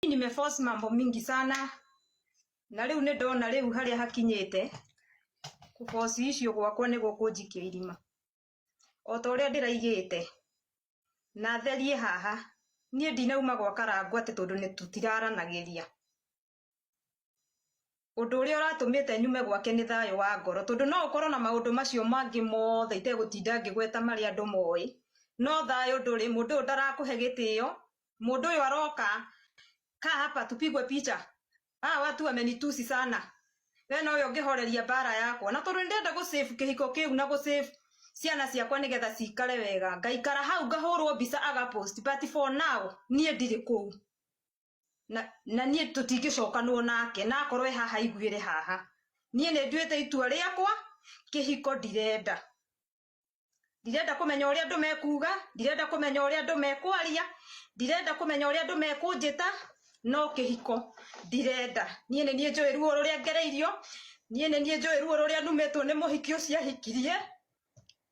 Nimeforce mambo mingi sana na riu ni ndona riu haria hakinyite kuforce icio gwakwa ni gukunjikia irima o ta uria ndiraigite na therie haha nie ndinauma gwa Karangũ ati tondu ni tutiraranagiria undu uria uratumite nyume gwake ni thayo wa ngoro tondu no ukorwo na maundu macio mangi mothe itegutinda ngigweta mari andu moi no thayo nduri mundu ndarakuhe gitio mundu uyu aroka ka hapa tupigwe picha watu wamenitusi sana wena uyo ngihoreria bara yakwa na tondu ndenda go save kihiko kiu na go save ciana ciakwa nigetha cikare wega ngaikara hau ngahurwo mbica aga post but for now nie ndiri kuu na nie tutingicokanwo nake na akorwe haha iguire haha nie ne nduite itua riakwa kihiko ndirenda kumenya uria andu mekuga ndirenda kumenya uria andu mekwaria ndirenda kumenya uria andu mekunjita no kihiko ndirenda nie ne nie njui ruo ruria ngereirio nie ne nie njui ruo ruria numetwo ni muhiki ucio ahikirie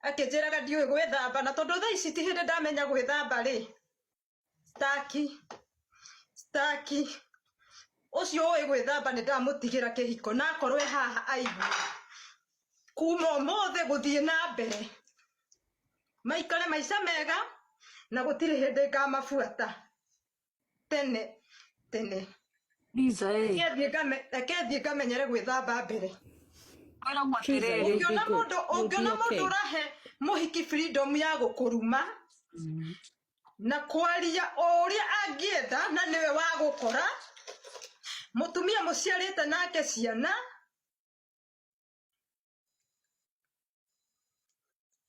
akinjiraga ndiui gwithamba na tondu thaa ici ti hindi ndamenya gwithamba ri staki ucio ui gwithamba ni ndamutigira kihiko na akorwe haha aigue kuma umuthi guthie na mbere maikare maica mega na gutiri hindi ngamabuata tene Liza thie ngamenyere gwithamba mbere ungiona mundu urahe muhiki freedom ya gukuruma na kwaria uria angienda na niwe wa gukora mutumia muciarite nake ciana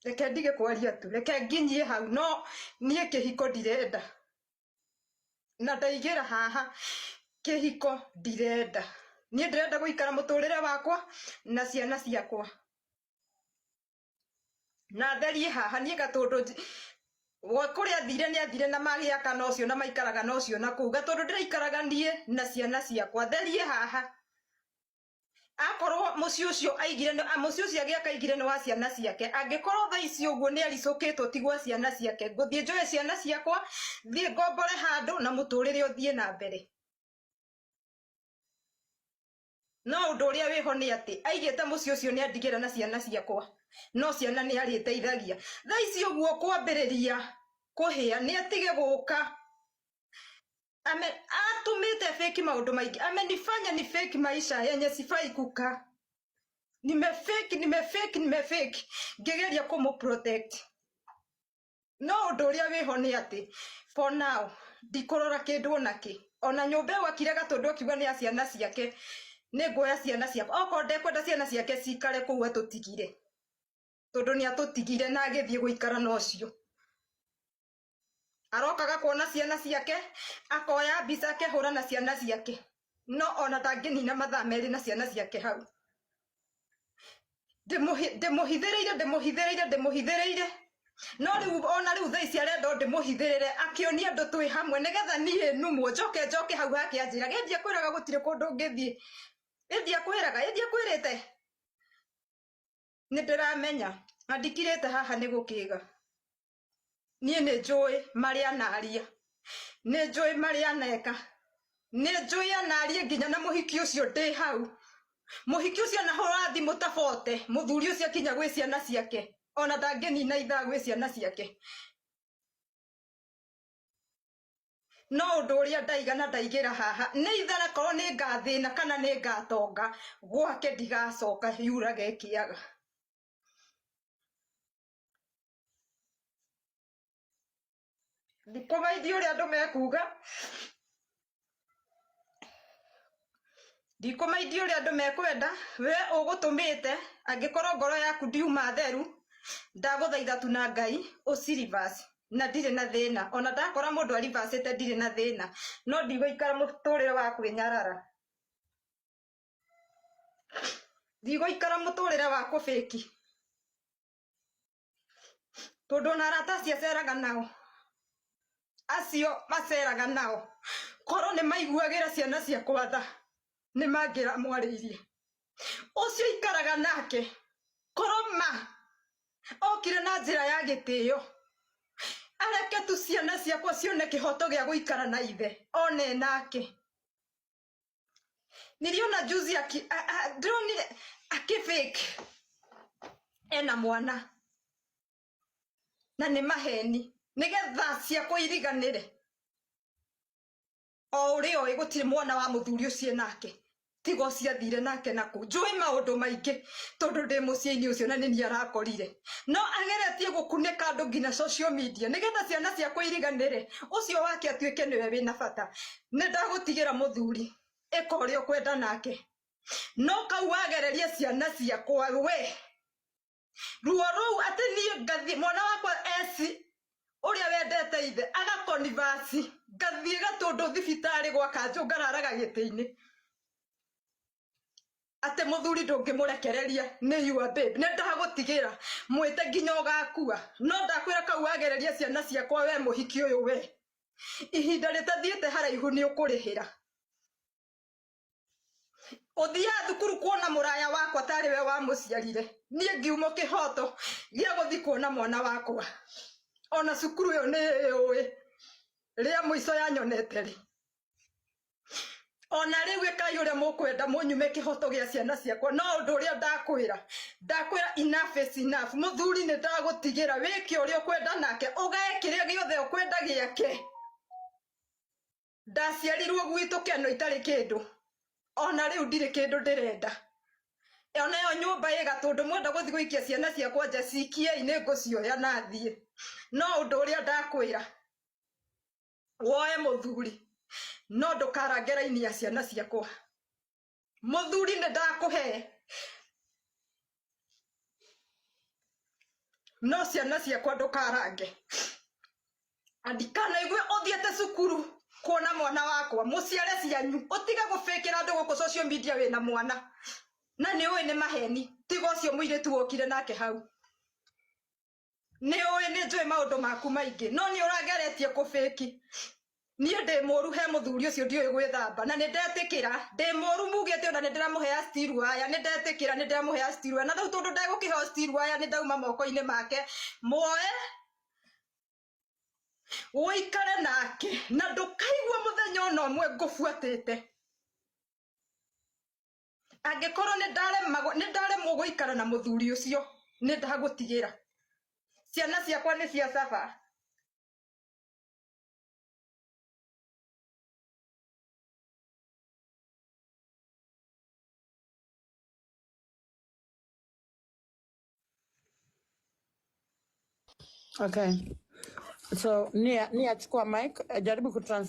reke ndige kwaria tu reke nginyie hau no nie kihiko ndirenda na ndaigira haha kihiko ndirenda nie ndirenda guikara muturire wakwa na ciana ciakwa na therie haha nie gatundu kuria thire ni athire na magiaka no cio na maikaraga no cio na kuga tondu ndiraikaraga nie na ciana ciakwa therie haha akorwo muci ucio aigire muci ucio agiaka igire ni wa ciana ciake angikorwo tha ici uguo ni aricukitwo tigwa ciana ciake nguthie njoe ciana ciakwa thie ngombore handu na muturire uthie na mbere no undu uria wiho ni ati aigite muci ucio ni andigira na ciana ciakwa no ciana ni ariteithagia tha ici uguo kwambiriria kuhia ni atige guka atumite fake maundu maingi amenifanya ni fake maisha yenye sifai kuka nimefake ngegeria kumu-protect no undu uria wiho ni ati for now ndikurora kindu onaki ona nyumba wakire gatundu akiuga ni ciana ciake ni ngoya ciana ciakwa oko ndekwenda ciana ciake cikare kuu atutigire tondu ni atutigire na agithie guikara no cio arokaga kuona ciana ciake akoya mbica akehura na ciana ciake no ona ndanginina mathaa meri na ciana ciake hau ndimuhithireire no riu ona riu thaa ici arenda ndimuhithirire akionia andu twi hamwe nigetha nie numwo njoke hau hake anjira gendia kwiraga gutire kundu ngithie endia kwirite ni ndiramenya andikirite haha ni gukiga nie ni njui mari anaria ni njui mari aneka ni njui anaria nginya na muhiki ucio ndi hau muhiki ucio na hora thimu tabote muthuri ucio kinya gwi ciana ciake ona ndanginina ithaa gwi ciana ciake no undu uria ndaiga na ndaigira haha ni ithara korwo ni ngathina kana ni ngatonga gwake ndigacoka yurage kiaga ndikumaithia uria andu mekuga ndikumaithia uria andu mekwenda we ugutumite angikorwo ngoro yaku ndiuma theru ndaguthaitha tu na Ngai ucirivasi na ndire na thina ona ndakora mundu arivasite ndire na thina no ndigũikara muturire wa kwinyarara ndigũikara muturire wa kufeki tondu na arata ciaceraga nao acio maceraga nao korwo ni maiguagira ciana ciakwa tha ni mangira mwariirie ucio ikaraga nake korwo okire na njira ya gitio areke tu ciana ciakwa cione kihoto gia guikara na ithe one nake. Niliona juzi ndronire akifake ena mwana na ni maheni nigetha ciakwa iriganire. O urio igutire mwana wa muthuri ucio nake tigo ciathire nake naku njui maundu maingi tondu ndi muciini ucio na ni arakorire no ageretie gukunika andu ngina social media nigetha ciana ciakwa iriganire. Ucio wake atuike niwe wina bata ni ndagutigira muthuri eka uria kwenda nake no kau wagererie ciana ciakwa we ruo ruu ati ni ngathi mwana wakwa esi uria wendete ithe agakonivasi ngathie gatundu thibitari gwaka njungararaga gitiini ate muthuri ndungimurekereria ni your babe ne ndagutigira mwite nginya ugakua no ndakwira kau wagereria ciana ciakwa we muhiki uyu we ihinda ritathiete haraihu ni ukurihira uthia thukuru kuona muraya wakwa tari we wa muciarire nie ngiumo kihoto gia guthi kuona mwana wakwa ona cukuru yo ni uwi ria muico yanyonete ri ona riu ikai uria mukwenda munyume kihoto gia ciana ciakwa no undu uria ndakwira enough is enough. Muthuri ni ndagutigira wiki uria kwenda nake ugae kiria giothe ukwenda giake. Ndaciarirwo gwitu keno itari kindu ona riu ndiri kindu ndirenda ona yo nyumba iga tondu mwenda guthi guikia ciana ciakwa nja cikie ni ngucioya na thie no undu uria ndakwira woe muthuri no ndukarange raini ya ciana ciakwa. Muthuri ni ndakuhe no ciana ciakwa ndukarange andikana igwe uthiete cukuru kuona mwana wakwa muciare cianyu utiga gufekera andu guku social media wina mwana na ni uyu ni maheni tigo cio muiritu wokire nake hau ni uyu ni njui maundu maku maingi no ni urageretie kufeki. Nie ndi muru he muthuri ucio ndiuyu gwithamba na ni ndetikira ndi muru mugite ona ni ndiramuhea stiru aya ni ndetikira ni ndiramuhea stiru na thau tondu ndegukiheo stiru aya ni ndauma moko-ini make moe uikare nake na ndukaigua muthenya ona umwe ngubuatite angikorwo ni ndaremwo guikara na muthuri ucio ni ndagutigira ciana ciakwa ni cia saba. Okay. So, Nia chukua mic, jaribu kutrans